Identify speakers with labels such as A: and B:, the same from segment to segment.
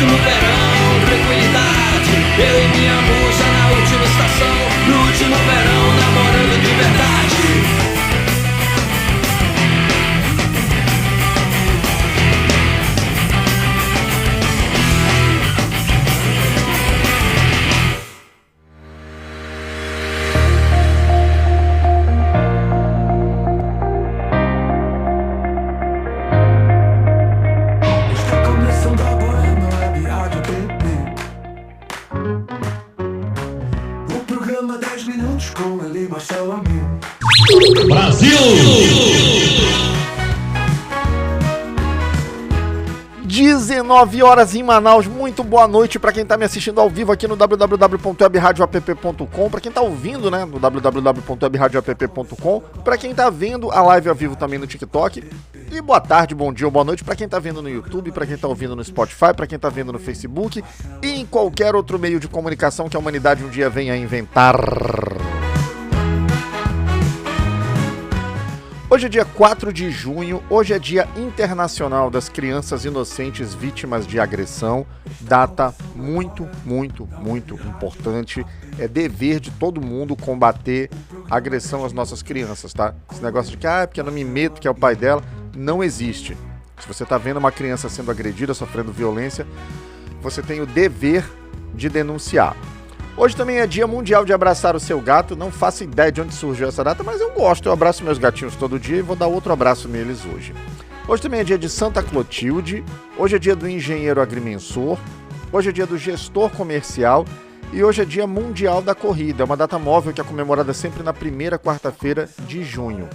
A: último verão, tranquilidade. Eu e minha musa na última estação, no último verão, namorando de verdade.
B: Brasil!
C: 19 horas em Manaus, muito boa noite para quem tá me assistindo ao vivo aqui no www.webradioapp.com, para quem tá ouvindo, né, no www.webradioapp.com, para quem tá vendo a live ao vivo também no TikTok, e boa tarde, bom dia ou boa noite para quem tá vendo no YouTube, para quem tá ouvindo no Spotify, para quem tá vendo no Facebook e em qualquer outro meio de comunicação que a humanidade um dia venha a inventar. Hoje é dia 4 de junho, hoje é Dia Internacional das Crianças Inocentes Vítimas de Agressão, data muito, muito, muito importante. É dever de todo mundo combater a agressão às nossas crianças, tá? Esse negócio de que, porque eu não me meto, que é o pai dela, não existe. Se você tá vendo uma criança sendo agredida, sofrendo violência, você tem o dever de denunciar. Hoje também é Dia Mundial de Abraçar o Seu Gato. Não faço ideia de onde surgiu essa data, mas eu gosto. Eu abraço meus gatinhos todo dia e vou dar outro abraço neles hoje. Hoje também é dia de Santa Clotilde. Hoje é dia do engenheiro agrimensor. Hoje é dia do gestor comercial. E hoje é Dia Mundial da Corrida. É uma data móvel que é comemorada sempre na primeira quarta-feira de junho.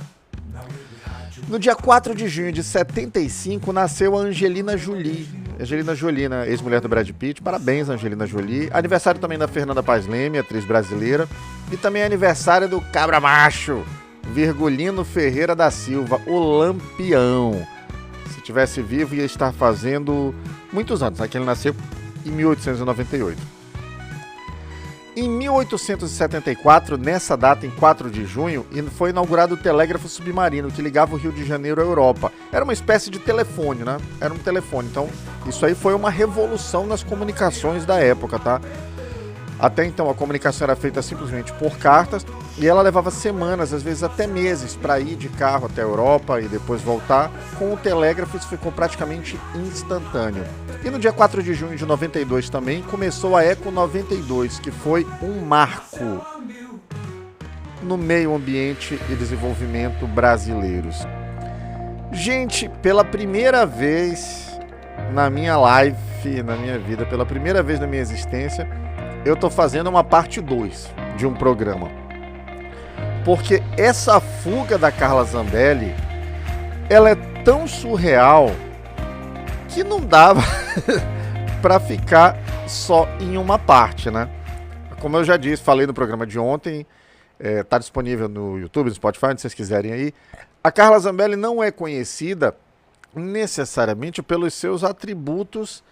C: No dia 4 de junho de 75, nasceu a Angelina Jolie. Angelina Jolie, né? Ex-mulher do Brad Pitt. Parabéns, Angelina Jolie. Aniversário também da Fernanda Paes Leme, atriz brasileira. E também é aniversário do cabra macho, Virgulino Ferreira da Silva, o Lampião. Se tivesse vivo, ia estar fazendo muitos anos, né? Que ele nasceu em 1898. Em 1874, nessa data, em 4 de junho, foi inaugurado o telégrafo submarino, que ligava o Rio de Janeiro à Europa. Era uma espécie de telefone, né? Era um telefone. Então, isso aí foi uma revolução nas comunicações da época, tá? Até então, a comunicação era feita simplesmente por cartas e ela levava semanas, às vezes até meses, para ir de carro até a Europa e depois voltar. Com o telégrafo, isso ficou praticamente instantâneo. E no dia 4 de junho de 92 também começou a Eco 92, que foi um marco no meio ambiente e desenvolvimento brasileiros. Gente, pela primeira vez na minha live, na minha vida, pela primeira vez na minha existência, eu tô fazendo uma parte 2 de um programa. Porque essa fuga da Carla Zambelli, ela é tão surreal que não dava para ficar só em uma parte, né? Como eu já disse, falei no programa de ontem, tá disponível no YouTube, no Spotify, se vocês quiserem aí. A Carla Zambelli não é conhecida necessariamente pelos seus atributos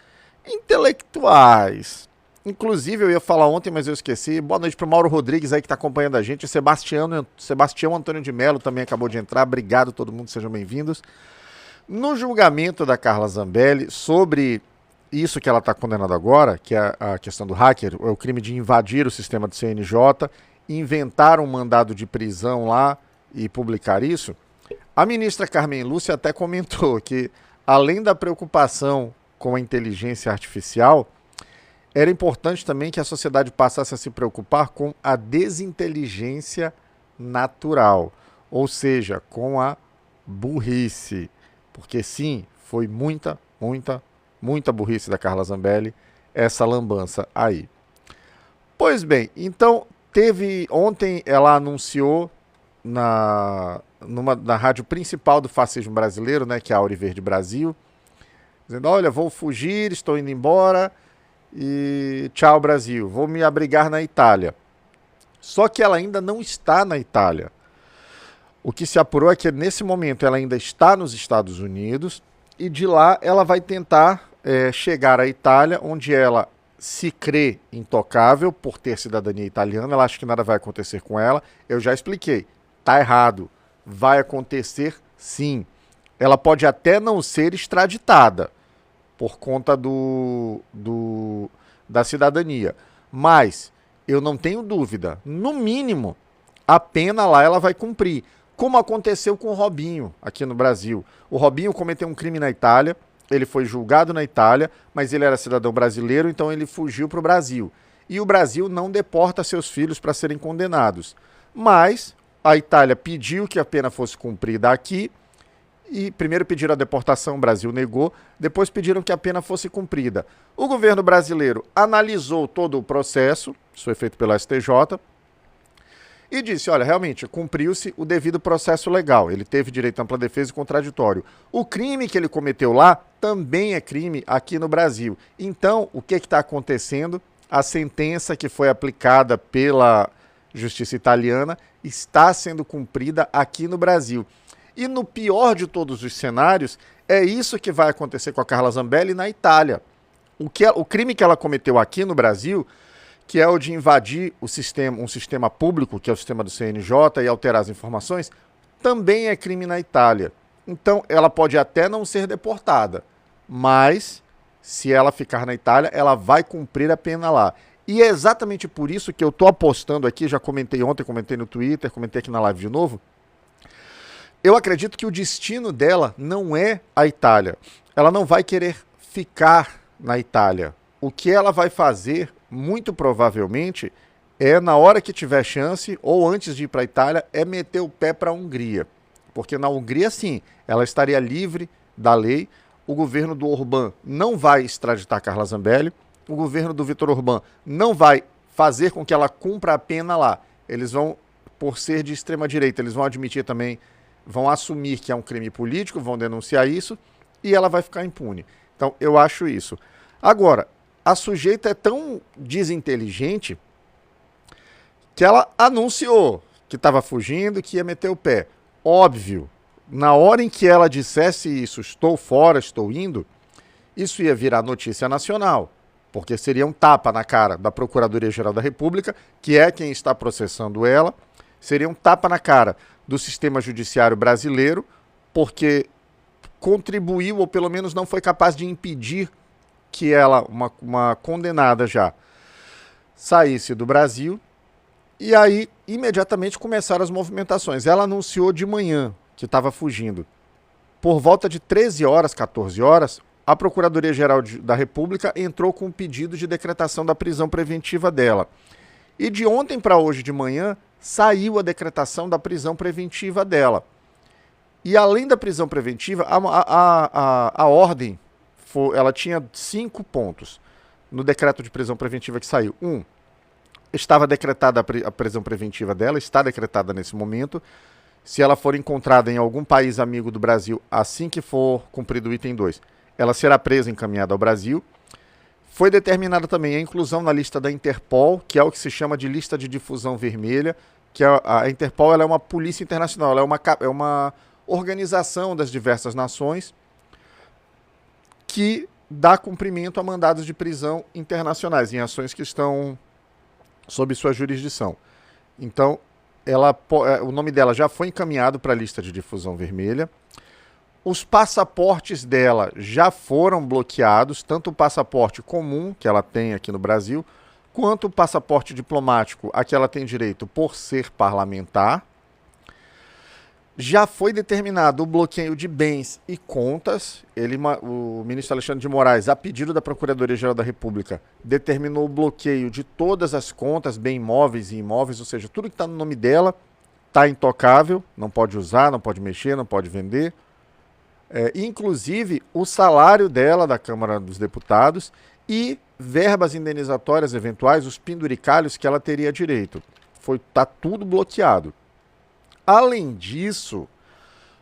C: intelectuais. Inclusive, eu ia falar ontem, mas eu esqueci. Boa noite pro Mauro Rodrigues aí que tá acompanhando a gente. Sebastião Antônio de Mello também acabou de entrar. Obrigado a todo mundo, sejam bem-vindos. No julgamento da Carla Zambelli sobre isso que ela está condenada agora, que é a questão do hacker, é o crime de invadir o sistema do CNJ, inventar um mandado de prisão lá e publicar isso, a ministra Carmen Lúcia até comentou que, além da preocupação com a inteligência artificial, era importante também que a sociedade passasse a se preocupar com a desinteligência natural, ou seja, com a burrice. Porque sim, foi muita burrice da Carla Zambelli, essa lambança aí. Pois bem, então ontem ela anunciou na rádio principal do fascismo brasileiro, né, que é a Auri Verde Brasil, dizendo, olha, vou fugir, estou indo embora e tchau Brasil, vou me abrigar na Itália. Só que ela ainda não está na Itália. O que se apurou é que nesse momento ela ainda está nos Estados Unidos e de lá ela vai tentar chegar à Itália, onde ela se crê intocável por ter cidadania italiana. Ela acha que nada vai acontecer com ela. Eu já expliquei, tá errado. Vai acontecer sim. Ela pode até não ser extraditada, por conta da cidadania. Mas eu não tenho dúvida, no mínimo, a pena lá ela vai cumprir. Como aconteceu com o Robinho aqui no Brasil. O Robinho cometeu um crime na Itália, ele foi julgado na Itália, mas ele era cidadão brasileiro, então ele fugiu para o Brasil. E o Brasil não deporta seus filhos para serem condenados. Mas a Itália pediu que a pena fosse cumprida aqui, e primeiro pediram a deportação, o Brasil negou, depois pediram que a pena fosse cumprida. O governo brasileiro analisou todo o processo, isso foi feito pelo STJ, e disse, olha, realmente, cumpriu-se o devido processo legal. Ele teve direito à ampla defesa e contraditório. O crime que ele cometeu lá também é crime aqui no Brasil. Então, o que está acontecendo? A sentença que foi aplicada pela justiça italiana está sendo cumprida aqui no Brasil. E no pior de todos os cenários, é isso que vai acontecer com a Carla Zambelli na Itália. O crime que ela cometeu aqui no Brasil, que é o de invadir um sistema público, que é o sistema do CNJ, e alterar as informações, também é crime na Itália. Então, ela pode até não ser deportada, mas se ela ficar na Itália, ela vai cumprir a pena lá. E é exatamente por isso que eu estou apostando aqui, já comentei ontem, comentei no Twitter, comentei aqui na live de novo, eu acredito que o destino dela não é a Itália. Ela não vai querer ficar na Itália. O que ela vai fazer, muito provavelmente, é na hora que tiver chance, ou antes de ir para a Itália, é meter o pé para a Hungria. Porque na Hungria, sim, ela estaria livre da lei. O governo do Orbán não vai extraditar Carla Zambelli. O governo do Viktor Orbán não vai fazer com que ela cumpra a pena lá. Eles vão, por ser de extrema-direita, eles vão admitir também, vão assumir que é um crime político, vão denunciar isso, e ela vai ficar impune. Então, eu acho isso. Agora, a sujeita é tão desinteligente que ela anunciou que estava fugindo, que ia meter o pé. Óbvio, na hora em que ela dissesse isso, estou fora, estou indo, isso ia virar notícia nacional, porque seria um tapa na cara da Procuradoria-Geral da República, que é quem está processando ela, seria um tapa na cara do sistema judiciário brasileiro, porque contribuiu, ou pelo menos não foi capaz de impedir que ela, uma condenada já, saísse do Brasil. E aí, imediatamente começaram as movimentações. Ela anunciou de manhã que estava fugindo. Por volta de 13 horas, 14 horas, a Procuradoria-Geral da República entrou com um pedido de decretação da prisão preventiva dela. E de ontem para hoje de manhã, saiu a decretação da prisão preventiva dela. E além da prisão preventiva, a ordem, ela tinha 5 pontos no decreto de prisão preventiva que saiu. 1. Estava decretada a prisão preventiva dela, está decretada nesse momento. Se ela for encontrada em algum país amigo do Brasil, assim que for cumprido o item 2, ela será presa e encaminhada ao Brasil. Foi determinada também a inclusão na lista da Interpol, que é o que se chama de lista de difusão vermelha, que a Interpol ela é uma polícia internacional, ela é uma organização das diversas nações que dá cumprimento a mandados de prisão internacionais em ações que estão sob sua jurisdição. Então, o nome dela já foi encaminhado para a lista de difusão vermelha. Os passaportes dela já foram bloqueados, tanto o passaporte comum, que ela tem aqui no Brasil, quanto o passaporte diplomático, a que ela tem direito por ser parlamentar. Já foi determinado o bloqueio de bens e contas. O ministro Alexandre de Moraes, a pedido da Procuradoria-Geral da República, determinou o bloqueio de todas as contas, bem móveis e imóveis, ou seja, tudo que está no nome dela está intocável, não pode usar, não pode mexer, não pode vender. Inclusive, o salário dela, da Câmara dos Deputados, e verbas indenizatórias eventuais, os penduricalhos que ela teria direito. Está tudo bloqueado. Além disso,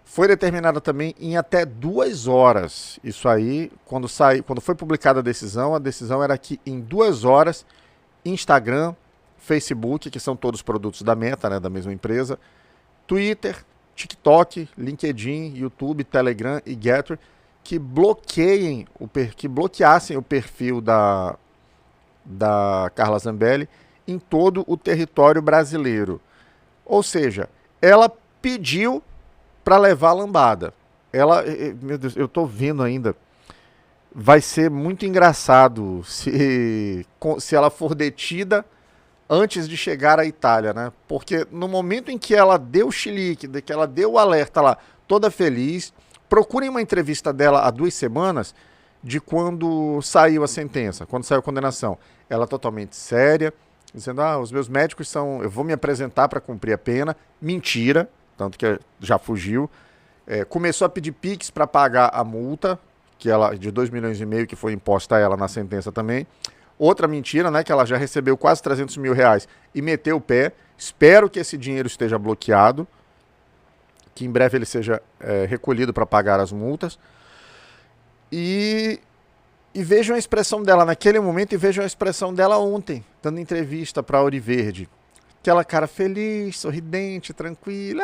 C: foi determinada também em até 2 horas. Isso aí, quando foi publicada a decisão era que em 2 horas, Instagram, Facebook, que são todos produtos da Meta, né, da mesma empresa, Twitter, TikTok, LinkedIn, YouTube, Telegram e Getter, que bloqueassem o perfil da Carla Zambelli em todo o território brasileiro. Ou seja, ela pediu para levar a lambada. Meu Deus, eu estou vendo ainda. vai ser muito engraçado se ela for detida antes de chegar à Itália, né? Porque no momento em que ela deu o chilique, que ela deu o alerta lá, toda feliz, procurem uma entrevista dela há 2 semanas de quando saiu a sentença, quando saiu a condenação. Ela totalmente séria, dizendo, os meus médicos são, eu vou me apresentar para cumprir a pena. Mentira, tanto que já fugiu. Começou a pedir Pix para pagar a multa, que ela, de 2,5 milhões que foi imposta a ela na sentença também. Outra mentira, né, que ela já recebeu quase 300 mil reais e meteu o pé. Espero que esse dinheiro esteja bloqueado, que em breve ele seja recolhido para pagar as multas. E vejam a expressão dela naquele momento e vejam a expressão dela ontem, dando entrevista para a Ouro Verde. Aquela cara feliz, sorridente, tranquila.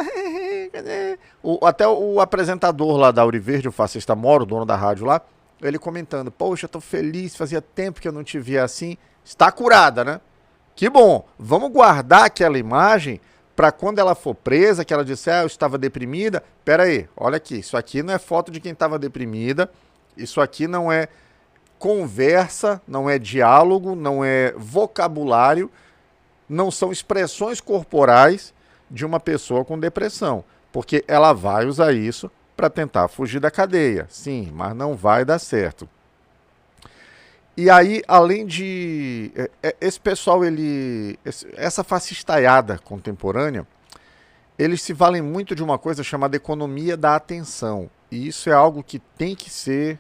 C: Até o apresentador lá da Ouro Verde, o fascista Moro, dono da rádio lá, ele comentando, poxa, tô feliz, fazia tempo que eu não te via assim. Está curada, né? Que bom, vamos guardar aquela imagem para quando ela for presa, que ela disser, eu estava deprimida. Pera aí, olha aqui, isso aqui não é foto de quem estava deprimida, isso aqui não é conversa, não é diálogo, não é vocabulário, não são expressões corporais de uma pessoa com depressão, porque ela vai usar isso para tentar fugir da cadeia, sim, mas não vai dar certo. E aí, além de... esse pessoal, essa fascistaiada contemporânea, eles se valem muito de uma coisa chamada economia da atenção, e isso é algo que tem que ser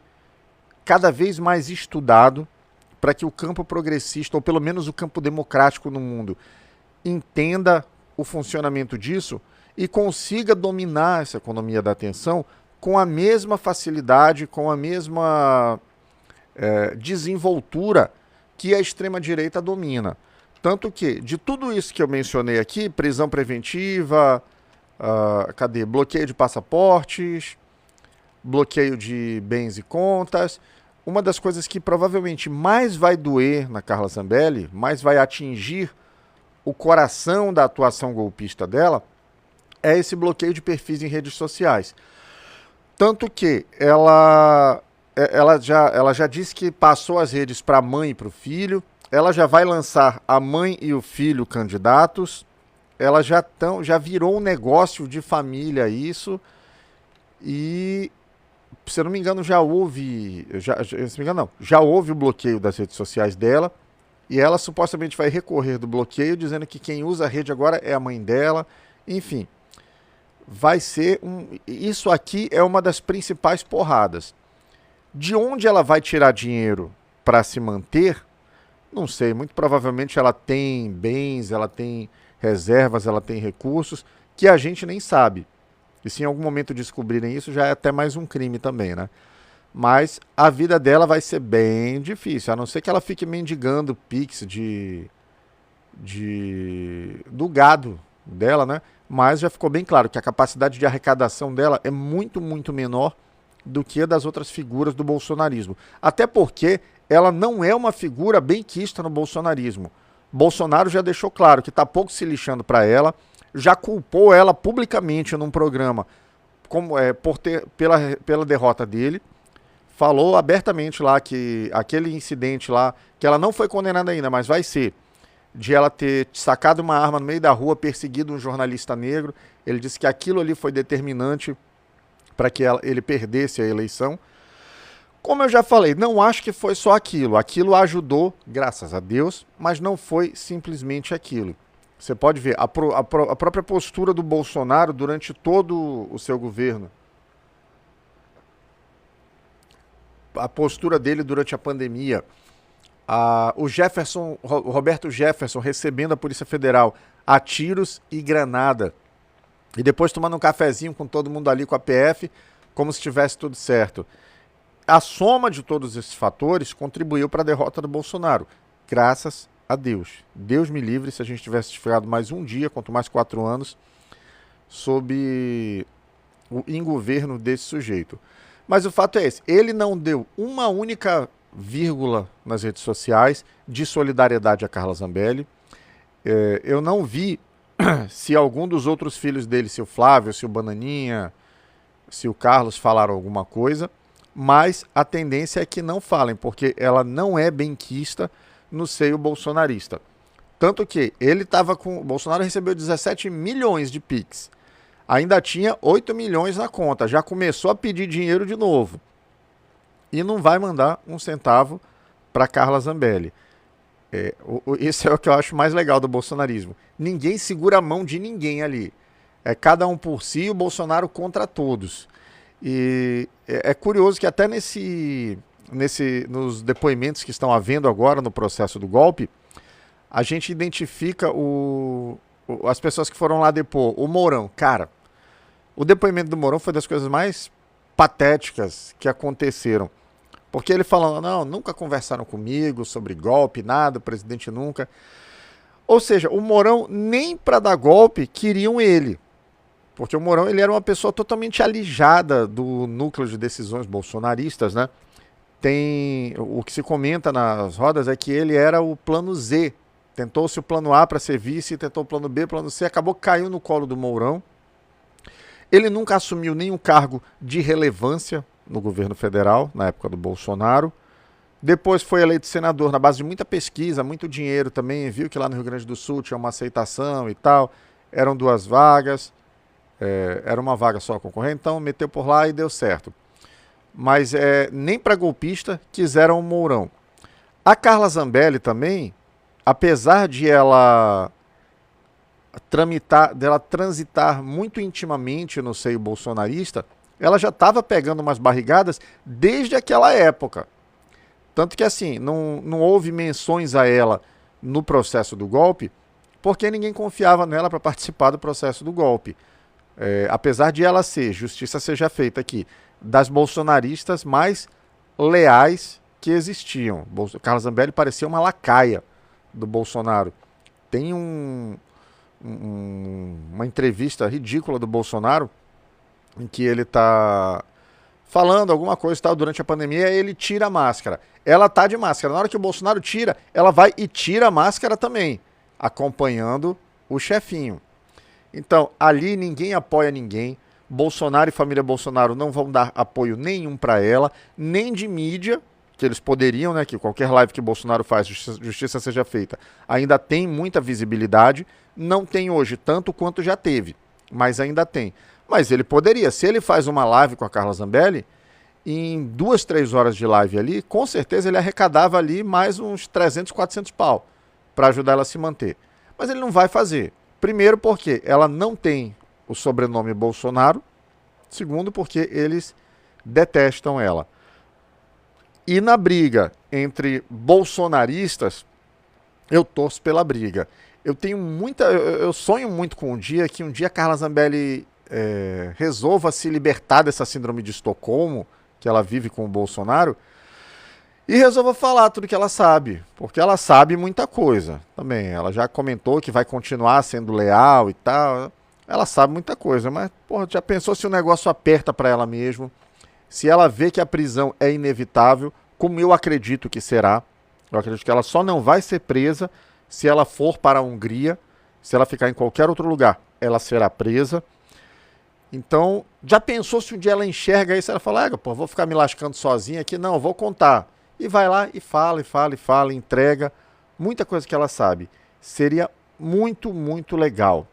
C: cada vez mais estudado para que o campo progressista, ou pelo menos o campo democrático no mundo, entenda o funcionamento disso e consiga dominar essa economia da atenção com a mesma facilidade, com a mesma desenvoltura que a extrema-direita domina. Tanto que, de tudo isso que eu mencionei aqui, prisão preventiva, bloqueio de passaportes, bloqueio de bens e contas, uma das coisas que provavelmente mais vai doer na Carla Zambelli, mais vai atingir o coração da atuação golpista dela, é esse bloqueio de perfis em redes sociais. Tanto que ela já disse que passou as redes para a mãe e para o filho, ela já vai lançar a mãe e o filho candidatos, ela já virou um negócio de família isso, e se eu não me engano já houve o bloqueio das redes sociais dela, e ela supostamente vai recorrer do bloqueio, dizendo que quem usa a rede agora é a mãe dela, enfim. Vai ser isso aqui é uma das principais porradas. De onde ela vai tirar dinheiro para se manter? Não sei, muito provavelmente ela tem bens, ela tem reservas, ela tem recursos que a gente nem sabe. E se em algum momento descobrirem isso, já é até mais um crime também, né? Mas a vida dela vai ser bem difícil, a não ser que ela fique mendigando Pix do gado dela, né? Mas já ficou bem claro que a capacidade de arrecadação dela é muito, muito menor do que a das outras figuras do bolsonarismo. Até porque ela não é uma figura bem quista no bolsonarismo. Bolsonaro já deixou claro que está pouco se lixando para ela, já culpou ela publicamente num programa pela derrota dele, falou abertamente lá que aquele incidente lá, que ela não foi condenada ainda, mas vai ser, de ela ter sacado uma arma no meio da rua, perseguido um jornalista negro, ele disse que aquilo ali foi determinante para que ele perdesse a eleição. Como eu já falei, não acho que foi só aquilo. Aquilo ajudou, graças a Deus, mas não foi simplesmente aquilo. Você pode ver a própria postura do Bolsonaro durante todo o seu governo. A postura dele durante a pandemia. O Roberto Jefferson recebendo a Polícia Federal a tiros e granada. E depois tomando um cafezinho com todo mundo ali, com a PF, como se tivesse tudo certo. A soma de todos esses fatores contribuiu para a derrota do Bolsonaro. Graças a Deus. Deus me livre se a gente tivesse ficado mais um dia, quanto mais 4 anos, sob o governo desse sujeito. Mas o fato é esse. Ele não deu uma única vírgula nas redes sociais de solidariedade a Carla Zambelli. Eu não vi se algum dos outros filhos dele, se o Flávio, se o Bananinha, se o Carlos falaram alguma coisa, mas a tendência é que não falem, porque ela não é benquista no seio bolsonarista. Tanto que ele estava com... O Bolsonaro recebeu 17 milhões de Pix. Ainda tinha 8 milhões na conta. Já começou a pedir dinheiro de novo. E não vai mandar um centavo para Carla Zambelli. Isso é o que eu acho mais legal do bolsonarismo. Ninguém segura a mão de ninguém ali. É cada um por si e o Bolsonaro contra todos. E é curioso que até nos depoimentos que estão havendo agora no processo do golpe, a gente identifica as pessoas que foram lá depor. O Mourão, cara, o depoimento do Mourão foi das coisas mais patéticas que aconteceram. Porque ele falando, não, nunca conversaram comigo sobre golpe, nada, o presidente nunca. Ou seja, o Mourão nem para dar golpe queriam ele. Porque o Mourão ele era uma pessoa totalmente alijada do núcleo de decisões bolsonaristas, né? O que se comenta nas rodas é que ele era o plano Z. Tentou-se o plano A para ser vice, tentou o plano B, plano C, acabou que caiu no colo do Mourão. Ele nunca assumiu nenhum cargo de relevância no governo federal, na época do Bolsonaro. Depois foi eleito senador na base de muita pesquisa, muito dinheiro também. Viu que lá no Rio Grande do Sul tinha uma aceitação e tal. Eram 2 vagas, era uma vaga só a concorrer, então meteu por lá e deu certo. Mas nem para golpista quiseram o Mourão. A Carla Zambelli também, apesar de ela transitar muito intimamente no seio bolsonarista, ela já estava pegando umas barrigadas desde aquela época. Tanto que assim, não houve menções a ela no processo do golpe, porque ninguém confiava nela para participar do processo do golpe. Apesar de ela ser, justiça seja feita aqui, das bolsonaristas mais leais que existiam. Carla Zambelli parecia uma lacaia do Bolsonaro. Tem uma entrevista ridícula do Bolsonaro em que ele está falando alguma coisa tal durante a pandemia, e ele tira a máscara. Ela tá de máscara. Na hora que o Bolsonaro tira, ela vai e tira a máscara também, acompanhando o chefinho. Então, ali ninguém apoia ninguém. Bolsonaro e família Bolsonaro não vão dar apoio nenhum para ela, nem de mídia, que eles poderiam, né, que qualquer live que Bolsonaro faz, justiça seja feita, ainda tem muita visibilidade. Não tem hoje tanto quanto já teve, mas ainda tem. Mas ele poderia, se ele faz uma live com a Carla Zambelli, em 2, 3 horas de live ali, com certeza ele arrecadava ali mais uns 300, 400 pau para ajudar ela a se manter. Mas ele não vai fazer. Primeiro porque ela não tem o sobrenome Bolsonaro. Segundo porque eles detestam ela. E na briga entre bolsonaristas, eu torço pela briga. Eu sonho muito com um dia que a Carla Zambelli resolva se libertar dessa síndrome de Estocolmo que ela vive com o Bolsonaro e resolva falar tudo que ela sabe, porque ela sabe muita coisa também. Ela já comentou que vai continuar sendo leal e tal. Ela sabe muita coisa, mas porra, já pensou se o negócio aperta para ela mesmo? Se ela vê que a prisão é inevitável, como eu acredito que será, eu acredito que ela só não vai ser presa se ela for para a Hungria. Se ela ficar em qualquer outro lugar, ela será presa. Então, já pensou se um dia ela enxerga isso? Ela fala, vou ficar me lascando sozinha aqui? Não, vou contar. E vai lá e fala, entrega. Muita coisa que ela sabe. Seria muito, muito legal.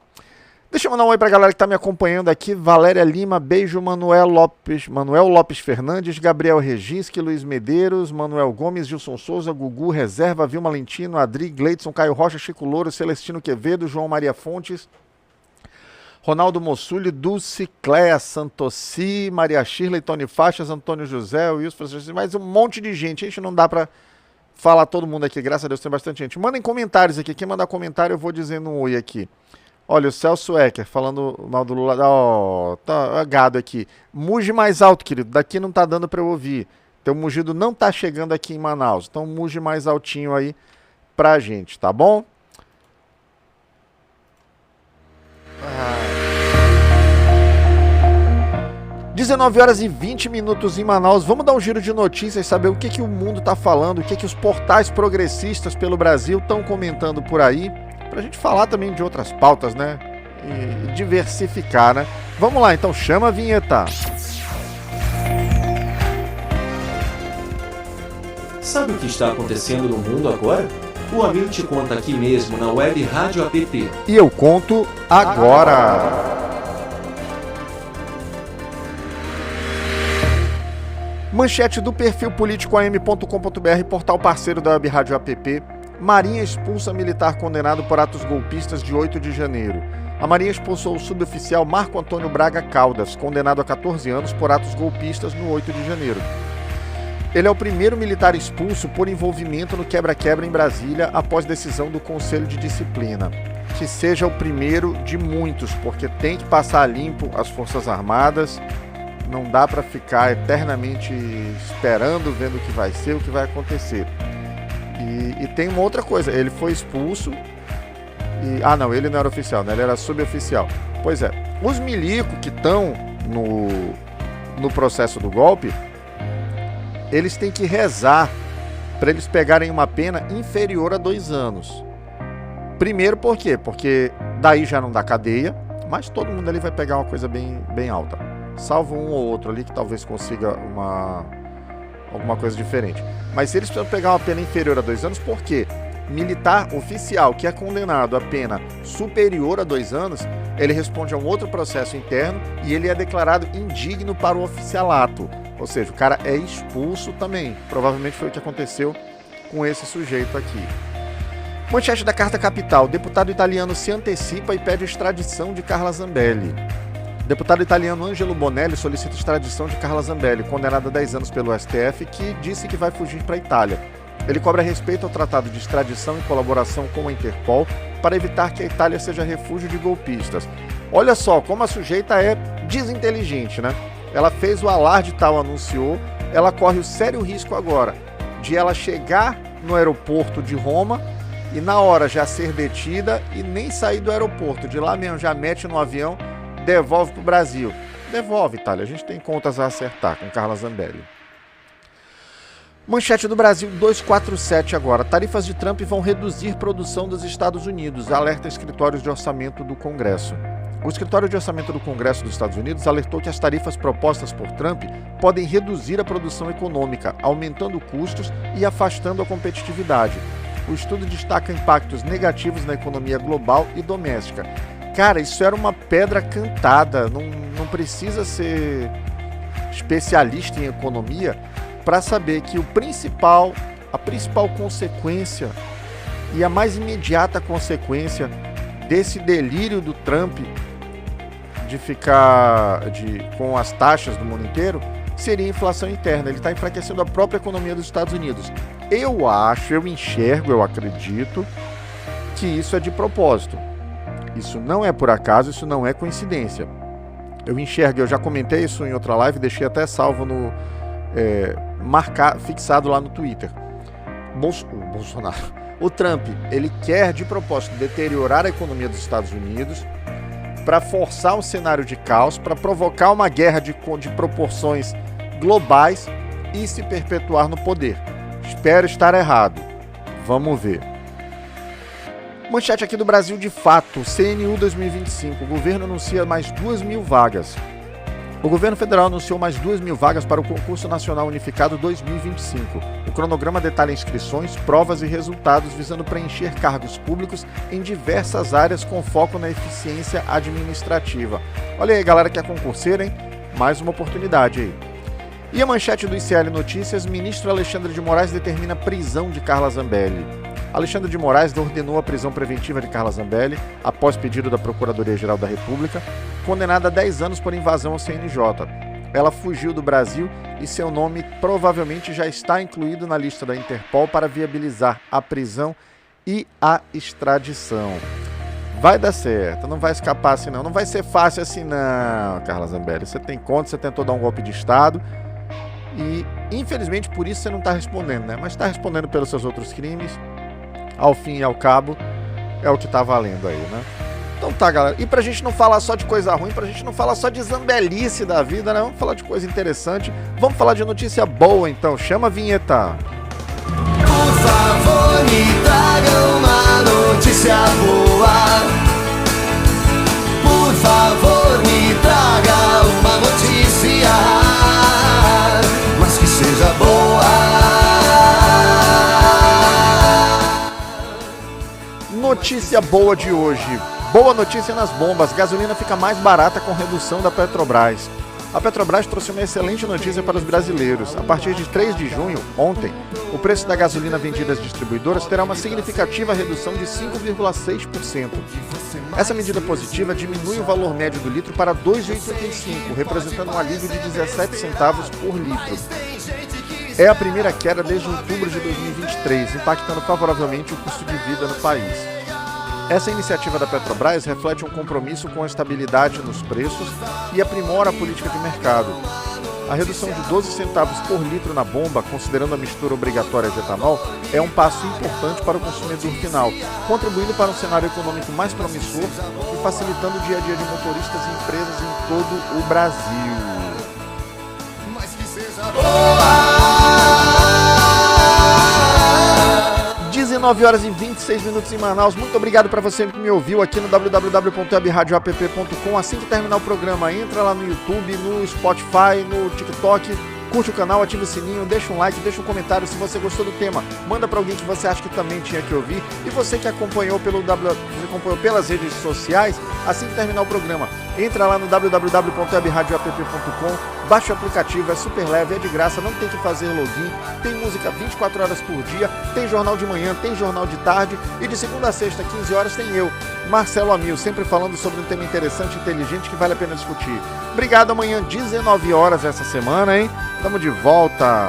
C: Deixa eu mandar um oi pra galera que tá me acompanhando aqui. Valéria Lima, beijo. Manuel Lopes Fernandes, Gabriel Reginski, Luiz Medeiros, Manuel Gomes, Gilson Souza, Gugu, Reserva, Vilma Lentino, Adri, Gleidson, Caio Rocha, Chico Louro, Celestino Quevedo, João Maria Fontes, Ronaldo Mossuli, Dulce, Cléa, Santossi, Maria Shirley, Tony Faixas, Antônio José, Wilson, mais um monte de gente. A gente não dá pra falar todo mundo aqui, graças a Deus tem bastante gente. Mandem comentários aqui, quem mandar comentário eu vou dizendo um oi aqui. Olha, o Celso Ecker falando mal do Lula, tá gado aqui. Muge mais alto, querido, daqui não tá dando pra eu ouvir. Teu mugido não tá chegando aqui em Manaus, então muge mais altinho aí pra gente, tá bom? 19 horas e 20 minutos em Manaus. Vamos dar um giro de notícias, saber o que o mundo está falando, o que os portais progressistas pelo Brasil estão comentando por aí, para a gente falar também de outras pautas, né? E diversificar, né? Vamos lá, então, chama a vinheta.
A: Sabe o que está acontecendo no mundo agora? O Amil te conta aqui mesmo na web Rádio App.
C: E eu conto agora! Manchete do perfil politicoam.com.br, portal parceiro da Web Rádio App. Marinha expulsa militar condenado por atos golpistas de 8 de janeiro. A Marinha expulsou o suboficial Marco Antônio Braga Caldas, condenado a 14 anos por atos golpistas no 8 de janeiro. Ele é o primeiro militar expulso por envolvimento no quebra-quebra em Brasília após decisão do Conselho de Disciplina. Que seja o primeiro de muitos, porque tem que passar limpo as Forças Armadas. Não dá para ficar eternamente esperando, vendo o que vai ser, o que vai acontecer. E tem uma outra coisa, ele foi expulso e... Ah, não, ele não era oficial, né? Ele era suboficial. Pois é, os milicos que estão no processo do golpe, eles têm que rezar para eles pegarem uma pena inferior a 2 anos. Primeiro, por quê? Porque daí já não dá cadeia, mas todo mundo ali vai pegar uma coisa bem alta. Salvo um ou outro ali que talvez consiga alguma coisa diferente. Mas eles precisam pegar uma pena inferior a 2 anos, por quê? Militar oficial que é condenado a pena superior a 2 anos, ele responde a um outro processo interno e ele é declarado indigno para o oficialato. Ou seja, o cara é expulso também. Provavelmente foi o que aconteceu com esse sujeito aqui. Manchete da Carta Capital. Deputado italiano se antecipa e pede extradição de Carla Zambelli. Deputado italiano Angelo Bonelli solicita extradição de Carla Zambelli, condenada a 10 anos pelo STF, que disse que vai fugir para a Itália. Ele cobra respeito ao tratado de extradição em colaboração com a Interpol para evitar que a Itália seja refúgio de golpistas. Olha só como a sujeita é desinteligente, né? Ela fez o alarde e tal, anunciou, ela corre o sério risco agora de ela chegar no aeroporto de Roma e na hora já ser detida e nem sair do aeroporto. De lá mesmo já mete no avião, devolve para o Brasil. Devolve, Itália, a gente tem contas a acertar com Carla Zambelli. Manchete do Brasil 247 agora. Tarifas de Trump vão reduzir produção dos Estados Unidos, alerta escritórios de orçamento do Congresso. O escritório de orçamento do Congresso dos Estados Unidos alertou que as tarifas propostas por Trump podem reduzir a produção econômica, aumentando custos e afastando a competitividade. O estudo destaca impactos negativos na economia global e doméstica. Cara, isso era uma pedra cantada, não precisa ser especialista em economia para saber que a principal consequência e a mais imediata consequência desse delírio do Trump de ficar com as taxas do mundo inteiro seria a inflação interna. Ele está enfraquecendo a própria economia dos Estados Unidos. Eu enxergo, eu acredito que isso é de propósito. Isso não é por acaso, isso não é coincidência. Eu já comentei isso em outra live, deixei até salvo fixado lá no Twitter. O Trump, ele quer de propósito deteriorar a economia dos Estados Unidos para forçar um cenário de caos, para provocar uma guerra de proporções globais e se perpetuar no poder. Espero estar errado. Vamos ver. Manchete aqui do Brasil de Fato, CNU 2025, o governo anuncia mais 2.000 vagas. O governo federal anunciou mais 2.000 vagas para o Concurso Nacional Unificado 2025. O cronograma detalha inscrições, provas e resultados visando preencher cargos públicos em diversas áreas com foco na eficiência administrativa. Olha aí, galera que é concurseira, hein? Mais uma oportunidade aí. E a manchete do ICL Notícias, ministro Alexandre de Moraes determina prisão de Carla Zambelli. Alexandre de Moraes ordenou a prisão preventiva de Carla Zambelli, após pedido da Procuradoria-Geral da República, condenada a 10 anos por invasão ao CNJ. Ela fugiu do Brasil e seu nome provavelmente já está incluído na lista da Interpol para viabilizar a prisão e a extradição. Vai dar certo, não vai escapar assim não vai ser fácil assim não, Carla Zambelli. Você tem conta, você tentou dar um golpe de Estado e infelizmente por isso você não está respondendo, né? Mas está respondendo pelos seus outros crimes. Ao fim e ao cabo, é o que tá valendo aí, né? Então tá, galera. E pra gente não falar só de coisa ruim, pra gente não falar só de zambelice da vida, né? Vamos falar de coisa interessante. Vamos falar de notícia boa, então. Chama a vinheta.
A: Por favor, me traga uma notícia boa. Por favor, me traga uma notícia, mas que seja boa.
C: Notícia boa de hoje. Boa notícia nas bombas. Gasolina fica mais barata com redução da Petrobras. A Petrobras trouxe uma excelente notícia para os brasileiros. A partir de 3 de junho, ontem, o preço da gasolina vendida às distribuidoras terá uma significativa redução de 5,6%. Essa medida positiva diminui o valor médio do litro para R$ 2,85, representando um alívio de 17 centavos por litro. É a primeira queda desde outubro de 2023, impactando favoravelmente o custo de vida no país. Essa iniciativa da Petrobras reflete um compromisso com a estabilidade nos preços e aprimora a política de mercado. A redução de 12 centavos por litro na bomba, considerando a mistura obrigatória de etanol, é um passo importante para o consumidor final, contribuindo para um cenário econômico mais promissor e facilitando o dia a dia de motoristas e empresas em todo o Brasil. 19 horas e 26 minutos em Manaus. Muito obrigado para você que me ouviu aqui no www.webradioapp.com. Assim que terminar o programa, entra lá no YouTube, no Spotify, no TikTok, curte o canal, ativa o sininho, deixa um like, deixa um comentário se você gostou do tema. Manda para alguém que você acha que também tinha que ouvir. E você que acompanhou pelas redes sociais, assim que terminar o programa, entra lá no www.webradioapp.com, baixa o aplicativo, é super leve, é de graça, não tem que fazer login, tem música 24 horas por dia, tem jornal de manhã, tem jornal de tarde e de segunda a sexta, 15 horas, tem eu, Marcelo Amil, sempre falando sobre um tema interessante e inteligente que vale a pena discutir. Obrigado, amanhã 19 horas essa semana, hein? Tamo de volta!